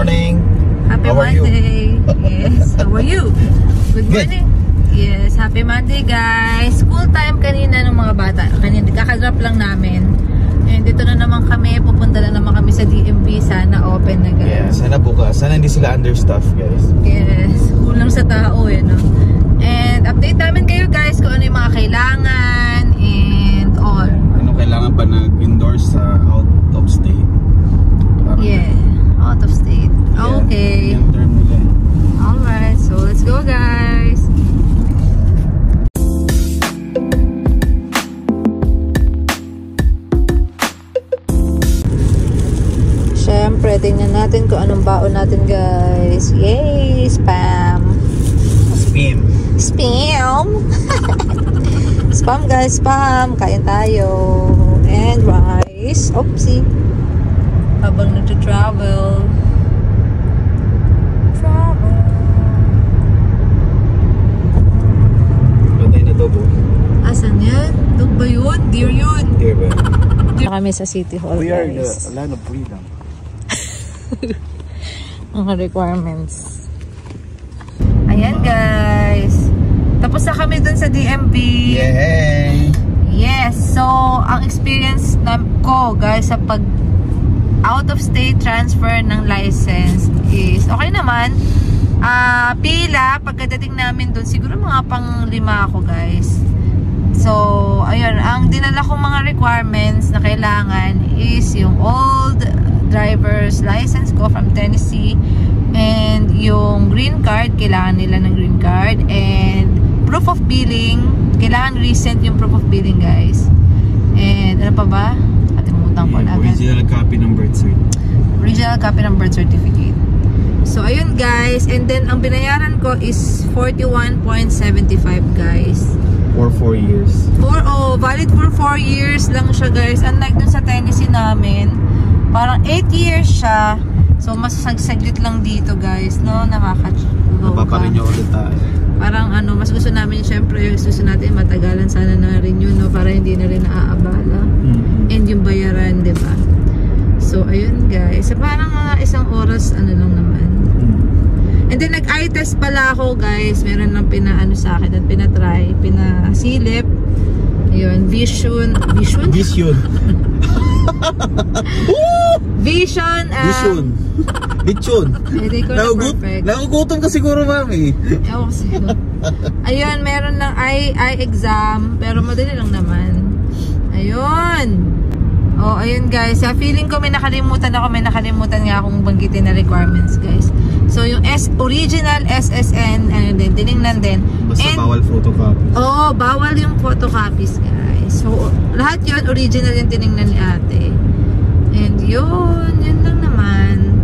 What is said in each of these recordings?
morning. Happy Monday. Yes. How are you? Good morning. Yes. Happy Monday, guys. School time kanina ng mga bata. Kanina, kakadrop lang namin. And dito na naman kami. Pupunta na naman kami sa DMV. Sana open na, guys. Yeah, sana bukas. Sana hindi sila understaffed, guys. Yes. Kulang sa tao, no? And update namin kayo, guys, kung ano yung mga kailangan and all. Ano kailangan pa nag-endorse sa out of state? Yeah. Out of state. Okay. Alright, so let's go, guys. Siyempre, tingnan natin kung anong baon natin, guys. Yay! Spam! Spam! Spam! Spam, guys! Spam! Kain tayo! And rice! Oopsie! Habang nag-travel. Asan yan? Dog ba yun? Deer yun? Deer ba? Kami sa City Hall, We are guys. the land of freedom. Mga requirements. Ayan, guys. Tapos na kami dun sa DMV. Yay! Yes. So, ang experience ko, guys, sa pag out of state transfer ng license is okay naman. Pila, pagkadating namin dun, siguro mga pang 5 ako, guys. So, ayun, ang dinala kong mga requirements na kailangan is yung old driver's license ko from Tennessee and yung green card, kailangan nila ng green card, and proof of billing, kailangan recent yung proof of billing, guys. And ano pa ba? Katimutan ko na. Original copy ng birth certificate. Original copy ng birth certificate. So, ayun, guys. And then, ang binayaran ko is 41.75, guys. For 4 years. Valid for 4 years lang siya, guys. Unlike dun sa Tennessee namin, parang 8 years siya. So, mas saglit lang dito, guys. No? Nakaka-loka. Napaparenew ulit tayo. Parang ano, mas gusto namin, syempre, gusto natin matagalan sana na rin yun, no? Para hindi na rin naaabala. And yung bayaran, di ba? So, ayun, guys. So, parang isang oras, ano lang naman. And then, nag-eye test pala ako, guys. Meron lang pinaano sa akin at pinatry, pinasilip. Ayun, vision. Vision. Vision. Lechon. Hindi ko na perfect. Nagugutom ka siguro, mami. Ewan ko siguro. Ayun, meron lang eye exam. Pero madali lang naman. Ayun. Oh, ayun, guys. Feeling ko may nakalimutan ako. May nakalimutan nga akong banggitin na requirements, guys. So, yung original SSN, and then, tinignan din. Basta bawal photocopies. Oo, bawal yung photocopies, guys. So, lahat yun, original yung tinignan ni ate. And yun lang naman.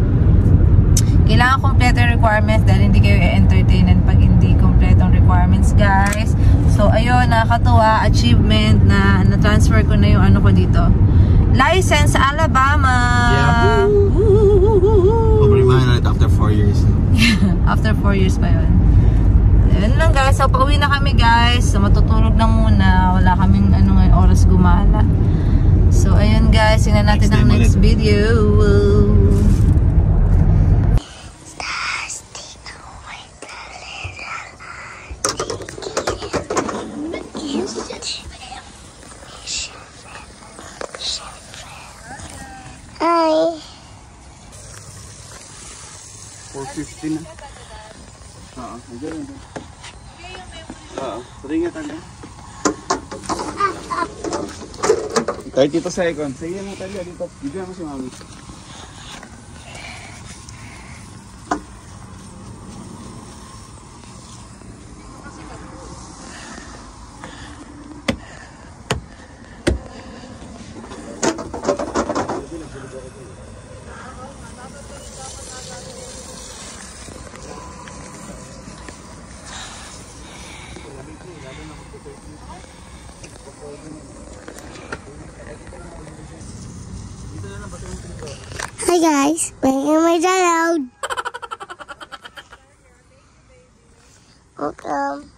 Kailangan kompleto yung requirements dahil hindi kayo i-entertainan pag hindi kompleto yung requirements, guys. So, ayun, nakakatuwa, achievement na na-transfer ko na yung ano ko dito. License sa Alabama. Yeah. Pabalimahan ulit after 4 years. After 4 years pa yun. Ayun lang, guys. So, pauwi na kami, guys. So, matutulog na muna. Wala kaming oras gumala. So, ayun, guys. Tingnan natin ang next video. Hi. 450 na. Oo, nandiyan. Oo, ringat tayo. 32 seconds. Sige mo tayo dito. Bigyan mo si mami. Hi guys, welcome my channel. Welcome.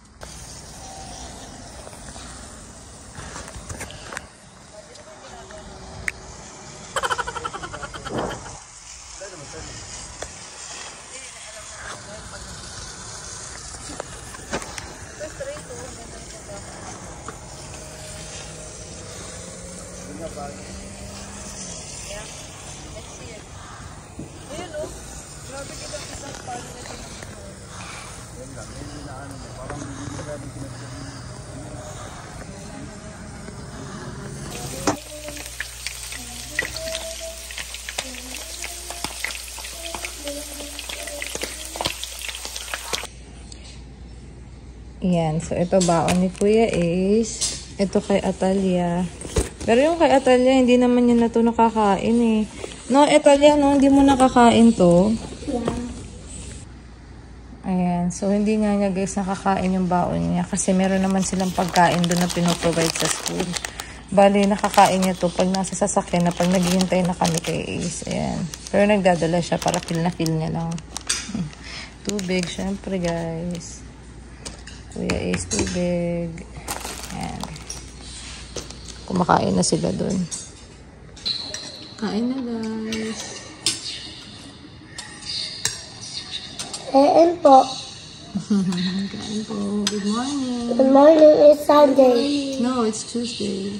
Yan. So, ito baon ni Kuya Ace. Ito kay Atalia. Pero yung kay Atalia, hindi naman niya na ito nakakain eh. No, Atalia, no, hindi mo nakakain to. Ayan. So, hindi nga niya guys nakakain yung baon niya. Kasi meron naman silang pagkain doon na pinoprovide sa school. Bali, nakakain niya to pag nasa sasakyan na pag naghihintay na kami kay Ace. Ayan. Pero nagdadala siya para feel na feel niya lang. Tubig, syempre guys. Kuya Ace, tubig. Ayan. Kumakain na sila doon. Kain na guys. Kain po. Kain po. Good morning. Good morning, it's Sunday. No, it's Tuesday.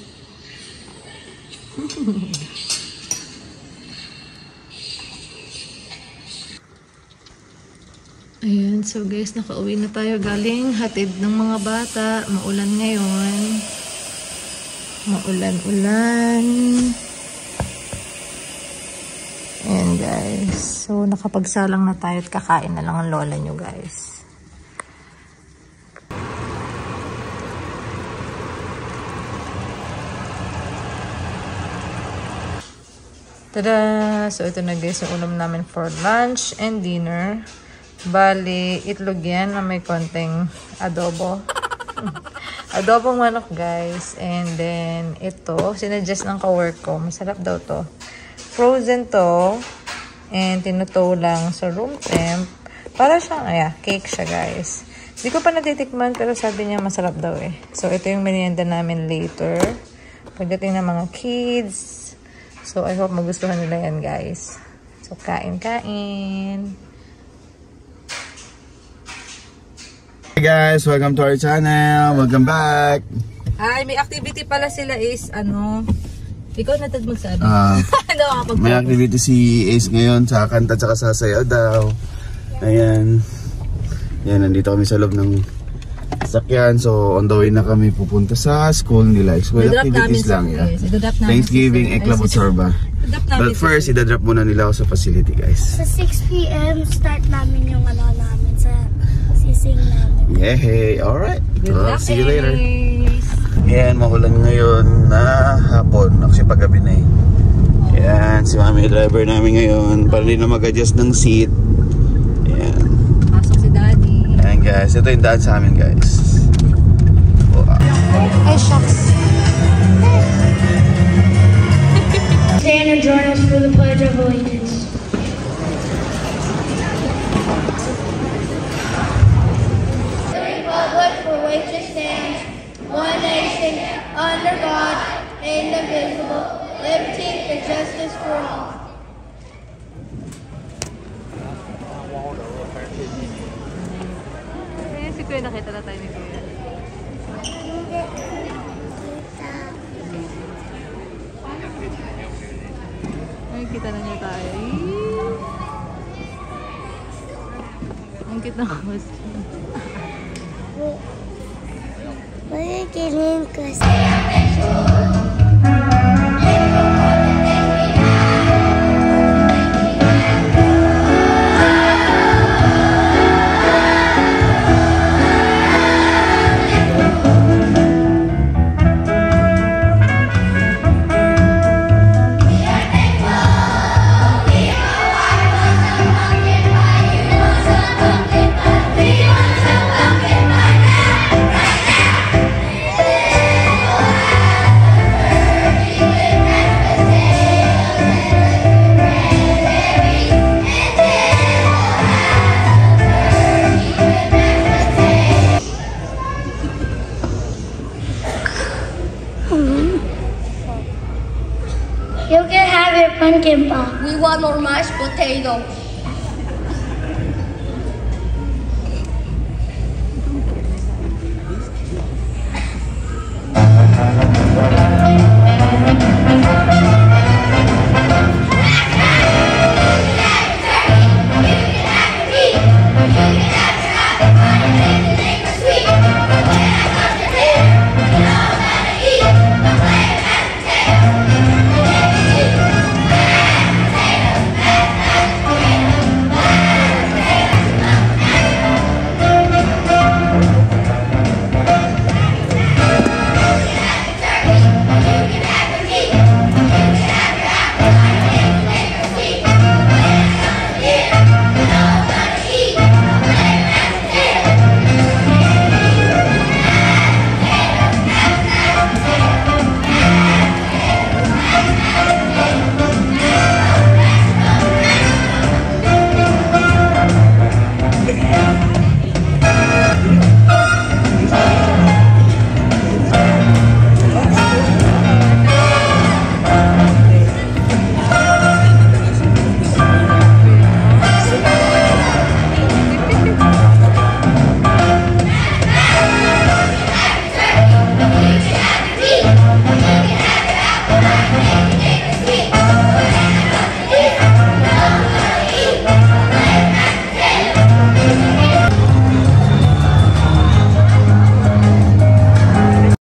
Ayan, so guys, nakauwi na tayo galing hatid ng mga bata. Maulan ngayon. Maulan-ulan. Ayan guys. So, nakapagsalang na tayo at kakain na lang ang lola nyo guys. Tada! So, ito na guys yung ulam namin for lunch and dinner. Bali, itlog yan na may konting adobo. Adobong manok guys. And then, ito, sinuggest ng kawork ko. Masarap daw to. Frozen to. And tinuto lang sa room temp. Para siyang, cake siya guys. Hindi ko pa natitikman pero sabi niya masarap daw eh. So, ito yung merienda namin later. Pagdating ng mga kids. So, I hope magustuhan nila yan guys. So, kain-kain. Hey guys, welcome to our channel. Welcome back. Ay, may activity pala sila is, ikaw natad magsabi. May activity si Ace ngayon sa kanta tsaka sa sayaw daw. Ayan. Yan, nandito kami sa loob ng sakyan. So, on the way na kami pupunta sa school nila. School activities lang. Thanksgiving, Eklab Sorba. But first, idadrop muna nila ako sa facility guys. Sa 6 p.m. start namin yung namin sa sising namin. Yay! Alright. Well, see you later. Yan, maulan ngayon na hapon. Actually, paggabi na eh. Yan, si mami driver namin ngayon. Para din na mag-adjust ng seat. Yan. Pasok si daddy. Yan guys, ito yung daan sa amin guys. Ay, shucks. Stand and join us for the Pledge of Allegiance. For which it stands, one nation, under God, indivisible, liberty and justice for all. Ayan si Kuya, nakita na tayo ni Kuya. Ay, kita na niya tayo. Ang cute na costume. Magiging kasi. You can have your pumpkin pie. We want more mashed potatoes.